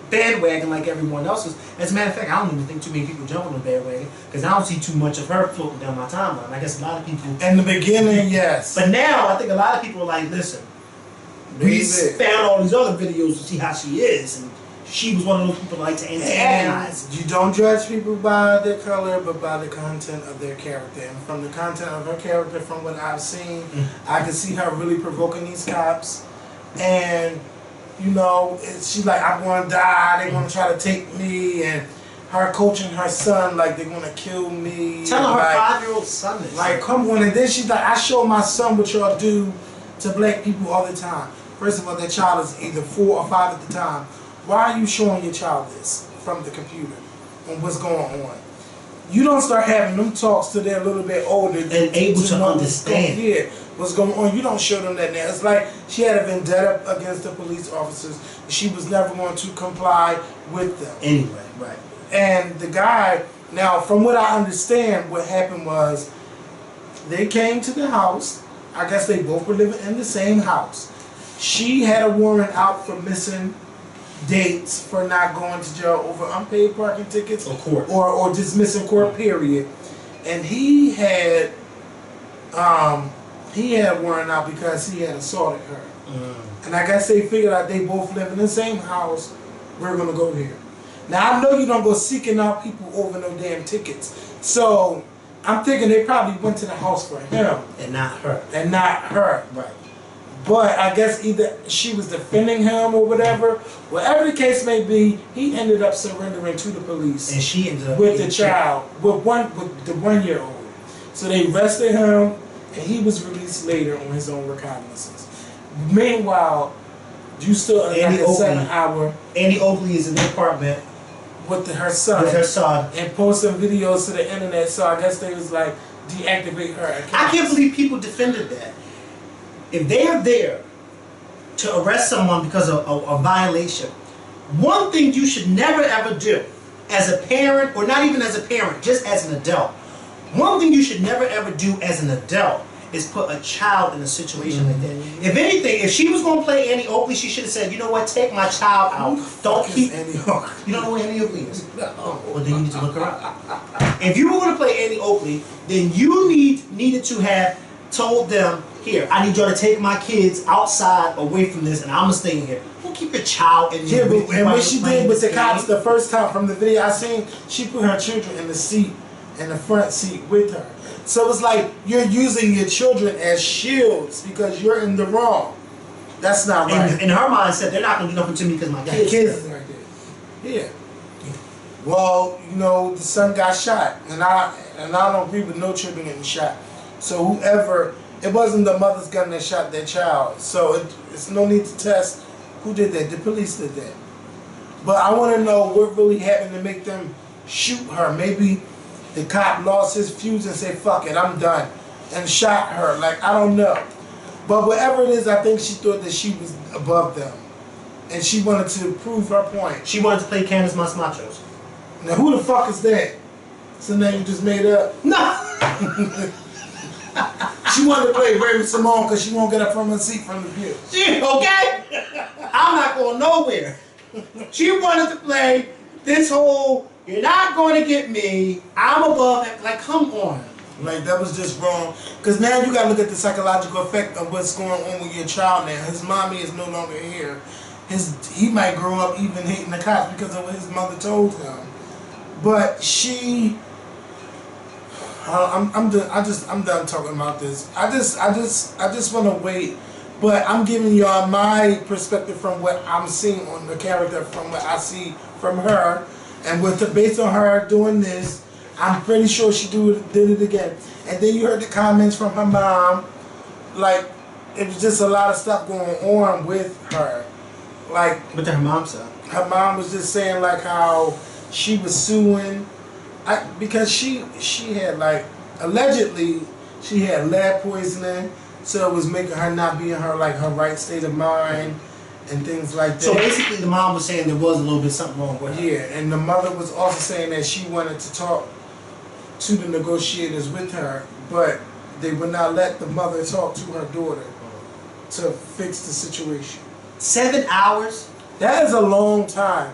bandwagon like everyone else is. As a matter of fact, I don't even think too many people jump on the bandwagon because I don't see too much of her floating down my timeline. I guess a lot of people... In the beginning, yes. But now, I think a lot of people are like, listen, we found all these other videos to see how she is, and she was one of those people that like to antagonize. You don't judge people by their color, but by the content of their character. And from the content of her character, from what I've seen, I can see her really provoking these cops. And, you know, she's like, I'm going to die, they're going to try to take me, and her coaching her son like they're going to kill me. Tell her like, 5-year-old son this. Like, come on. And then she's like, I show my son what y'all do to black people all the time. First of all, that child is either 4 or 5 at the time. Why are you showing your child this from the computer on what's going on? You don't start having them talks till they're a little bit older and able to understand. Yeah, what's going on. You don't show them that now. It's like she had a vendetta against the police officers. She was never going to comply with them. Anyway, right. And the guy, now from what I understand, what happened was they came to the house I guess they both were living in the same house. She had a warrant out for missing dates for not going to jail over unpaid parking tickets Or court. or just missing court period. And he had a warrant out because he had assaulted her. And I guess they figured out they both live in the same house. We're gonna go here. Now I know you don't go seeking out people over no damn tickets. So I'm thinking they probably went to the house for him And not her. and not her. Right. But I guess either she was defending him or whatever. Whatever the case may be, he ended up surrendering to the police And she ended up with the getting child, with the 1-year-old. So they arrested him, and he was released later on his own recognizance. Meanwhile, you still in Annie like a Oakley. 7-hour Annie Oakley is in the apartment with her son. with her son. And posting videos to the internet, so I guess they was like, deactivate her account. I can't believe people defended that. If they are there to arrest someone because of a violation, one thing you should never ever do as a parent, or not even as a parent, just as an adult, one thing you should never ever do as an adult is put a child in a situation like that. If anything, if she was going to play Annie Oakley, she should have said, you know what, take my child out. Don't keep... Annie Oakley. You don't know who Annie Oakley is? Well, then you need to look her up. If you were going to play Annie Oakley, then you needed to have told them, here, I need y'all to take my kids outside away from this, and I'm going to stay in here. Don't keep your child in Yeah, here. but and what she did with the cops the first time from the video I seen, she put her children in the seat, in the front seat with her. So it's like you're using your children as shields because you're in the wrong. That's not right. In her mindset, they're not going to do nothing to me because my kids. Kids right there. Yeah. Well, you know, the son got shot, and I don't agree with no children getting shot. So whoever, it wasn't the mother's gun that shot their child. So it's no need to test who did that. The police did that. But I want to know what really happened to make them shoot her. Maybe the cop lost his fuse and said, fuck it, I'm done, and shot her. Like, I don't know. But whatever it is, I think she thought that she was above them. And she wanted to prove her point. She wanted to play Candace Mas Machos. Now, who the fuck is that? It's a name you just made up. No! She wanted to play Raven Simone because she won't get up from her seat from the pew. Okay? I'm not going nowhere. She wanted to play this whole, you're not going to get me, I'm above it. Like, come on. Like, that was just wrong. Because now you got to look at the psychological effect of what's going on with your child now. His mommy is no longer here. He might grow up even hating the cops because of what his mother told him. But she... I'm done talking about this. I just want to wait, but I'm giving y'all my perspective from what I'm seeing on the character, from what I see from her, and based on her doing this, I'm pretty sure she did it again. And then you heard the comments from her mom, like it was just a lot of stuff going on with her, like. What did her mom say? Her mom was just saying like how she was suing. Because she had like, allegedly, she had lead poisoning, so it was making her not be in her right state of mind and things like that. So basically the mom was saying there was a little bit something wrong with her. Yeah, and the mother was also saying that she wanted to talk to the negotiators with her, but they would not let the mother talk to her daughter to fix the situation. 7 hours? That is a long time.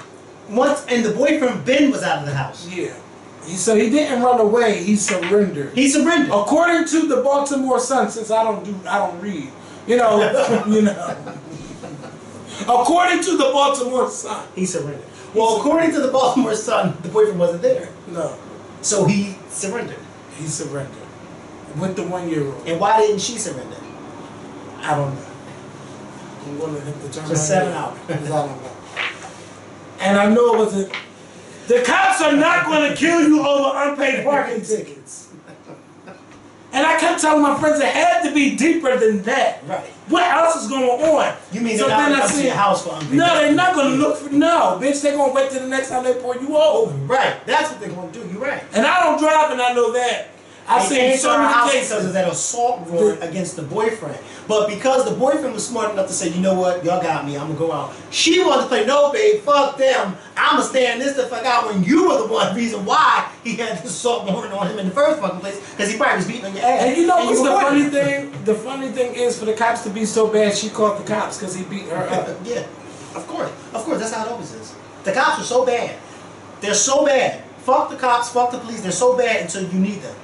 And the boyfriend Ben was out of the house. Yeah. So he didn't run away. He surrendered. He surrendered. According to the Baltimore Sun, since I don't read, you know. According to the Baltimore Sun, he surrendered. Well, according to the Baltimore Sun, the boyfriend wasn't there. No. So he surrendered. He surrendered with the 1-year-old. And why didn't she surrender? I don't know. I'm going to hit the term. For 7 hours. I don't know. And I know it wasn't. The cops are not going to kill you over unpaid parking tickets. And I kept telling my friends it had to be deeper than that. Right. What else is going on? You mean they're not going to come to your house for unpaid? No, they're not going to look for... No, bitch, they're going to wait till the next time they pull you over. Right. That's what they're going to do. You're right. And I don't drive and I know that. I've seen so many cases because of that assault warrant against the boyfriend. But because the boyfriend was smart enough to say, you know what, y'all got me, I'm gonna go out. She wanted to play, no, babe, fuck them. I'ma stand this the fuck out when you were the one reason why he had this assault warrant on him in the first fucking place, because he probably was beating on your ass. And you know what's the funny thing? The funny thing is for the cops to be so bad, she called the cops because he beat her up. Yeah, of course, that's how it always is. The cops are so bad. They're so bad. Fuck the cops, fuck the police. They're so bad until you need them.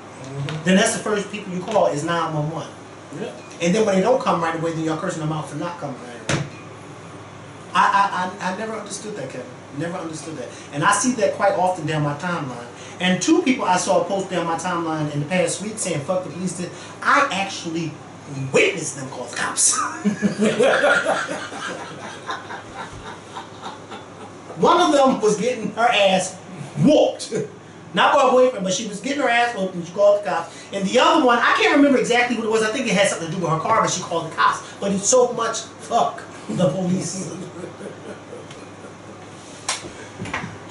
Then that's the first people you call is 911. Yeah. And then when they don't come right away, then you're cursing them out for not coming right away. I never understood that, Kevin. Never understood that. And I see that quite often down my timeline. And two people I saw post down my timeline in the past week saying fuck the police. I actually witnessed them call the cops. One of them was getting her ass whooped. Not by her boyfriend, but she was getting her ass whooped and she called the cops. And the other one, I can't remember exactly what it was. I think it had something to do with her car, but she called the cops. But it's so much fuck the police.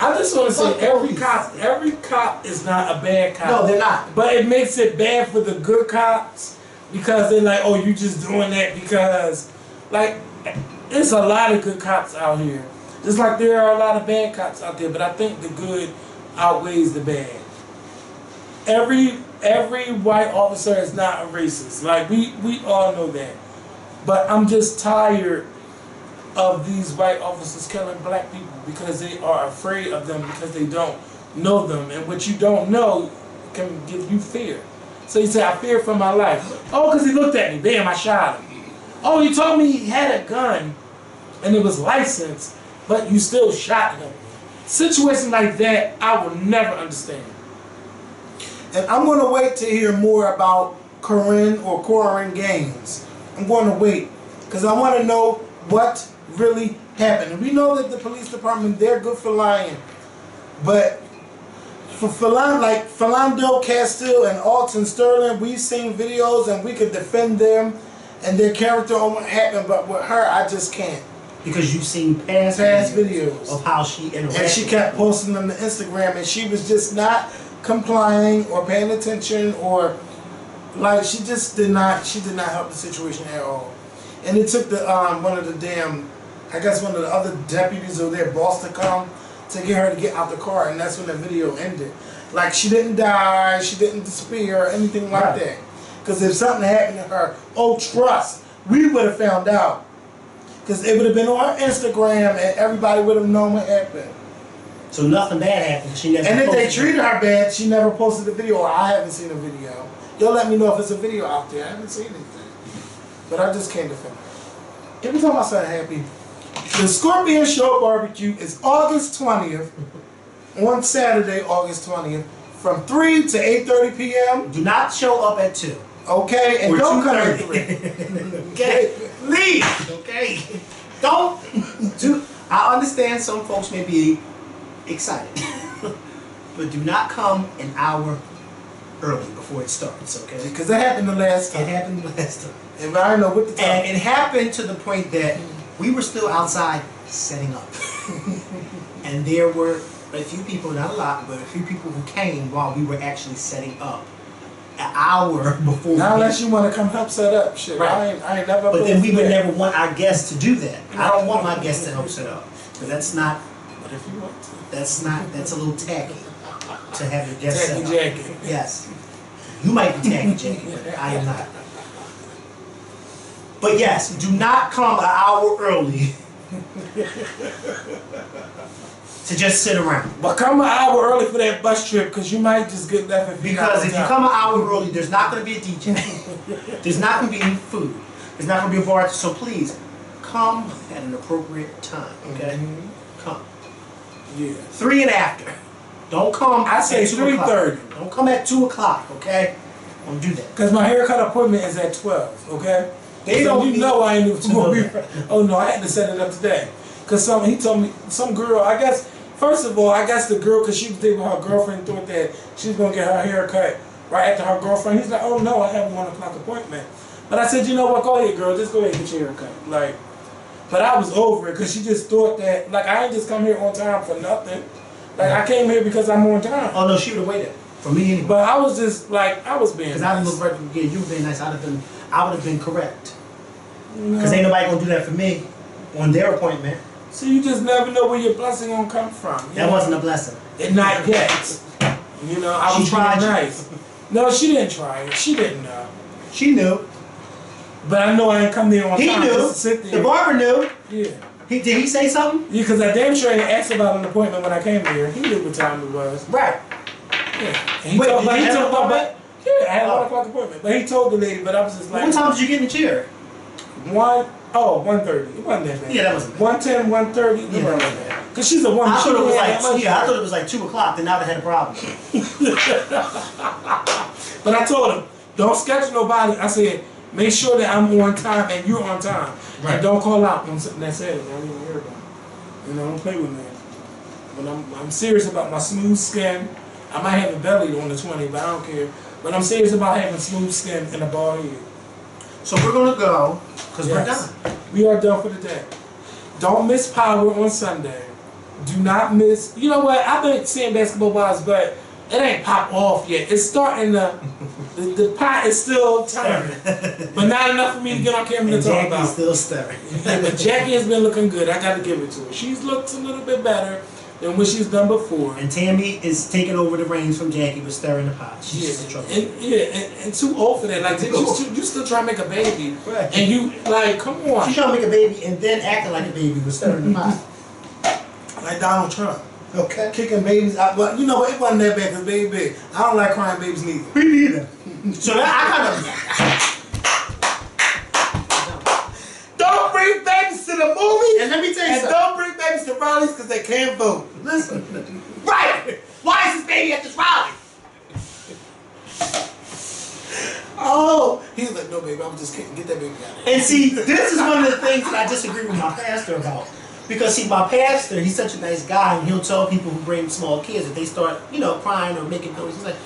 I just want to say every cop is not a bad cop. No, they're not. But it makes it bad for the good cops because they're like, oh, you just doing that because, like, there's a lot of good cops out here. Just like there are a lot of bad cops out there, but I think the good outweighs the bad. Every white officer is not a racist. Like we all know that. But I'm just tired of these white officers killing black people because they are afraid of them because they don't know them. And what you don't know can give you fear. So you say, I fear for my life. Oh, because he looked at me. Bam, I shot him. Oh, he told me he had a gun and it was licensed, but you still shot him. Situations like that, I will never understand. And I'm going to wait to hear more about Korryn Gaines. I'm going to wait because I want to know what really happened. And we know that the police department, they're good for lying. But for Philando Castile and Alton Sterling, we've seen videos and we could defend them and their character on what happened. But with her, I just can't. Because you've seen past videos of how she interacted. And she kept posting them to Instagram and she was just not complying or paying attention or like she did not help the situation at all. And it took the one of the other deputies or their boss to come to get her to get out the car, and that's when the video ended. Like she didn't die, she didn't disappear or anything like that. Because if something happened to her, oh trust, we would have found out. Because it would have been on her Instagram and everybody would have known what happened. So nothing bad happened. She never. And if they treated her bad, she never posted a video. Or I haven't seen a video. Y'all let me know if it's a video out there. I haven't seen anything. But I just can't defend it. Every time I say happy, the Scorpion Show Barbecue is August 20th, on Saturday, August 20th, from 3 to 8:30 p.m. Do not show up at 2. Okay, and or don't come at 3. 3. Okay, leave. Okay, don't do. I understand some folks may be excited, but do not come an hour early before it starts. Okay, Because that happened the last time. it happened the last time, And I don't know what the time. and it happened to the point that we were still outside setting up, and there were a few people, not a lot, but a few people who came while we were actually setting up. An hour before. Not unless you want to come help set up. Shit, Right. I ain't never. But then we would that. never want our guests to do that. I don't want my guests to help set up, because that's not. But if you want to. That's a little tacky to have your guests set Tacky up. Jackie. Yes. You might be tacky, Jackie, but I am not. But yes, do not come an hour early to just sit around. But come an hour early for that bus trip because you might just get left if Because if you come an hour early, there's not going to be a DJ. There's not going to be any food. There's not going to be a bar. So please, come at an appropriate time, okay? Come. Yeah. 3 and after. Don't come I say at 2 o'clock. 3:30. Don't come at 2 o'clock, okay? Don't do that. Because my haircut appointment is at 12, okay? They So don't you need know I ain't even to know going to that. be. Oh no, I had to set it up today. Because he told me, some girl, I guess, first of all, I guess the girl, because she was there with her girlfriend, thought that she was going to get her hair cut right after her girlfriend. He's like, oh no, I have a 1 o'clock appointment. But I said, you know what, go ahead, girl, just go ahead and get your hair cut. Like, but I was over it because she just thought that, like, I ain't just come here on time for nothing. Like, I came here because I'm on time. Oh no, she would have waited. For me anyway. But I was just like, I was being Because I didn't nice. look right. Yeah, you were being nice. I would have been correct. Because ain't nobody gonna do that for me on their appointment. So you just never know where your blessing gonna come from. That wasn't a blessing. And not yet. You know, I was tried being you. nice. No, she didn't try it. She didn't know. She knew. But I know I ain't come there on He time. knew. Just to sit there. The barber knew. Yeah. Did he say something? Yeah, because I damn sure ain't asked about an appointment when I came here. He knew what time it was. Right. Yeah. And he Wait, told, did but you he have told an my appointment? Yeah, I had a Oh. 1 o'clock appointment. But he told the lady, but I was just like, What time did you get in the chair? 1:30. It wasn't that bad. Yeah, that wasn't bad. 1:10, 1:30. It Yeah. wasn't that bad. Because she's a woman. I She thought it was didn't have that much like I time. thought it was like 2 o'clock. Then I would have had a problem. But I told him, don't schedule nobody. I said, make sure that I'm on time and you're on time. Right. And don't call out on something that said it. I don't even hear about it. You know, don't play with me. But I'm serious about my smooth skin. I might have a belly on the 20, but I don't care. But I'm serious about having smooth skin and a bald head. So we're gonna go because we're Yes. done. We are done for the day. Don't miss Power on Sunday. Do not miss. You know what? I've been seeing Basketball Wives, but it ain't pop off yet. It's starting to. The pot is still turning, but not enough for me to get on camera to And talk Jackie's about. still stirring. Yeah, but Jackie has been looking good. I got to give it to her. She's looked a little bit better than what she's done before. And Tammy is taking over the reins from Jackie with stirring the pot. She's just in trouble. And too old for that. Like you still trying to make a baby, Right. and you like, come on. She's trying to make a baby and then acting like a baby with stirring the pot. Like Donald Trump. Okay. Kicking babies out, but you know what? It wasn't that bad because baby big. I don't like crying babies neither. Me neither. So that I kind of. Don't bring babies to the movie, And let me tell you and something. don't bring babies to rallies because they can't vote. Listen, Right. Why is this baby at this rally? oh, he's like, no, baby, I'm just kidding. Get that baby out of here. And see, this is one of the things that I disagree with my pastor about. Because see, my pastor, he's such a nice guy, and he'll tell people who bring small kids if they start, crying or making noise. He's like,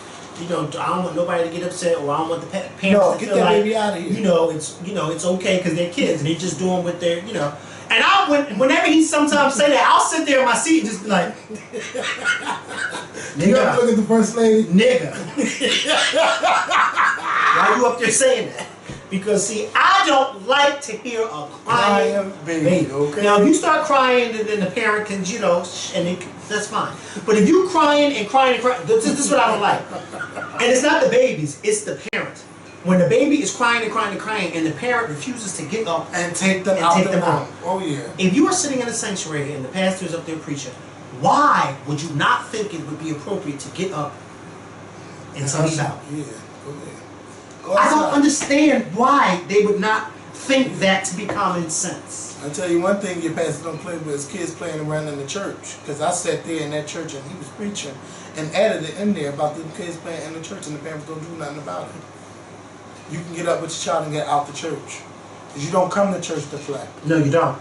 I don't want nobody to get upset, or I don't want the parents No, to get feel that like, baby out of here. it's okay because they're kids and they're just doing what they're, And whenever he sometimes say that, I'll sit there in my seat and just be like, You have to look nigga, at the first lady. nigga. Why you up there saying that? Because see, I don't like to hear a crying baby, okay? Now, if you start crying, then the parent can, that's fine. But if you crying and crying and crying, this is what I don't like. And it's not the babies, it's the parent. When the baby is crying and crying and crying, and the parent refuses to get up And take them and out. take the them room. out. Oh yeah. If you are sitting in a sanctuary and the pastor is up there preaching, why would you not think it would be appropriate to get up and take these out? Yeah. Go ahead. Go I don't outside. understand why they would not think that to be common sense. I tell you one thing your pastor don't play with is kids playing around in the church. Because I sat there in that church and he was preaching and added it in there about the kids playing in the church and the parents don't do nothing about it. You can get up with your child and get out the church. Because you don't come to church to play. No, you don't.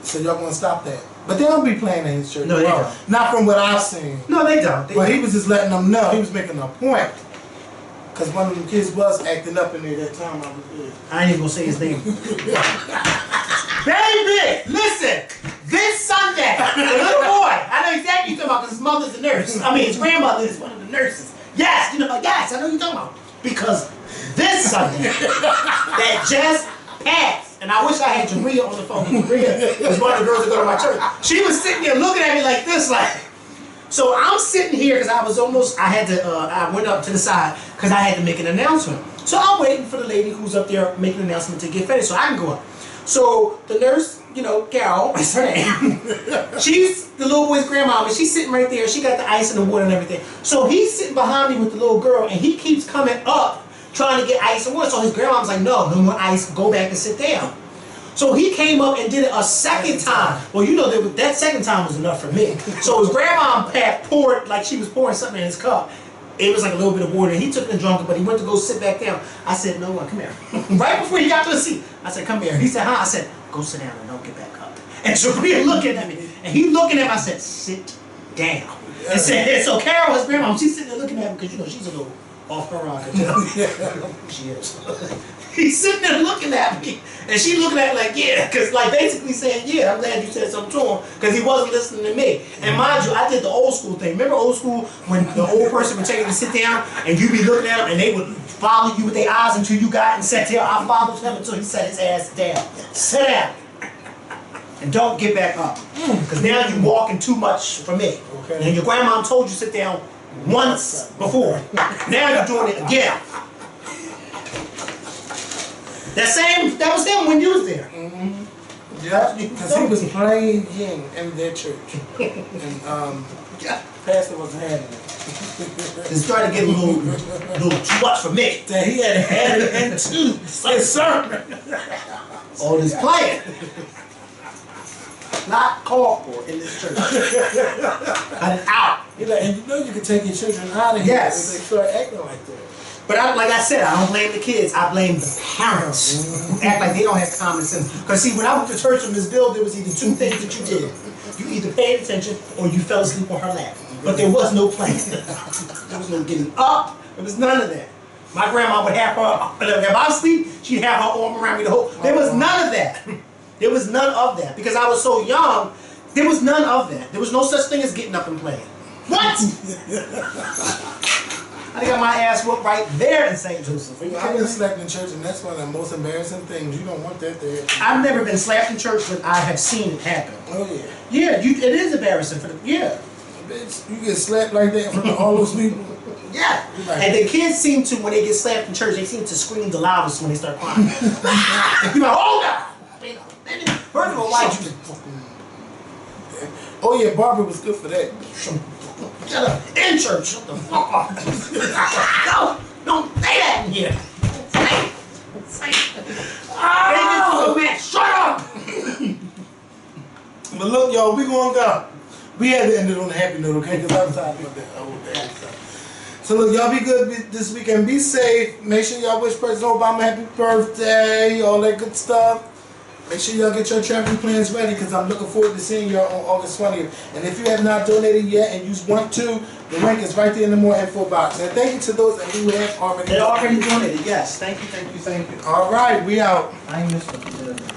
So y'all gonna stop that. But they don't be playing in his church. No, they Well, don't. not from what I've seen. No, they don't. But he was just letting them know. He was making a point. Because one of them kids was acting up in there that time I was there. I ain't even gonna say his name. Baby, listen. This Sunday, the little boy. I know exactly what you're talking about because his mother's a nurse. I mean, his grandmother is one of the nurses. Yes, yes, I know what you're talking about. Because this Sunday, that just passed, and I wish I had Jaria on the phone. Jaria was one of the girls that go to my church. She was sitting there looking at me like this, like. So I'm sitting here because I went up to the side because I had to make an announcement. So I'm waiting for the lady who's up there making an announcement to get finished so I can go up. So the nurse, Carol, is her name. She's the little boy's grandma, and she's sitting right there. She got the ice and the water and everything. So he's sitting behind me with the little girl, and he keeps coming up trying to get ice and water. So his grandma's like, no more ice, go back and sit down. So he came up and did it a second time. Well, that second time was enough for me. So his grandma poured, like she was pouring something in his cup. It was like a little bit of water, and he took it and drunk it, but he went to go sit back down. I said, no, come here. Right before he got to the seat, I said, come here. He said, huh? I said, go sit down and don't get back up. And Sharia looking at me, and he looking at me, I said, sit down. And so Carol, his grandma, she's sitting there looking at him because, she's a little off her rocker. She is. He's sitting there looking at me, and she looking at me like, yeah, because like basically saying, yeah, I'm glad you said something to him, because he wasn't listening to me. And mind you, I did the old school thing. Remember old school when the old person would tell you to sit down, and you be looking at them, and they would follow you with their eyes until you got and sat there. I followed him until he sat his ass down. Sit down. And don't get back up. Because now you're walking too much for me. Okay. And your grandma told you to sit down once before. Now you're doing it again. That was him when you was there. Yeah, because he was playing in their church. And pastor wasn't having it. It's starting to get a little too much for me. That he had it into his sermon. All this playing. Not called for in this church. Cut it out. He's like, and you know you can take your children out of here Yes. if they start acting like that. But like I said, I don't blame the kids. I blame the parents who act like they don't have common sense. Because see, when I went to church in Miss Bill, there was either two things that you did. You either paid attention or you fell asleep on her lap. But there was no plan. There was no getting up. There was none of that. My grandma would have her, if I was asleep, she'd have her arm around me the whole. There was none of that. There was none of that. Because I was so young, there was none of that. There was no such thing as getting up and playing. What? I got my ass whooped right there in St. Joseph. I've been slapped in church, and that's one of the most embarrassing things. You don't want that to happen. I've never been slapped in church, but I have seen it happen. Oh yeah. Yeah, it is embarrassing for the Bitch, you get slapped like that in front of all those people. Yeah. And the kids seem to, when they get slapped in church, they seem to scream the loudest when they start crying. You're like, hold up! First of all, why'd you? Oh yeah, Barbara was good for that. Shut up. In church. Shut the fuck up. No, don't say that in here. Say it. Say it. Oh, man, shut up. But look, y'all, we gonna go. We had to end it on a happy note, okay? Because I'm tired of that. So look, y'all be good this weekend. Be safe. Make sure y'all wish President Obama happy birthday, all that good stuff. Make sure y'all get your travel plans ready because I'm looking forward to seeing y'all on August 20th. And if you have not donated yet and you want to, the link is right there in the more info box. And thank you to those who have already They're already donated, yes. Thank you, thank you, thank you. All right, we out. I missed it.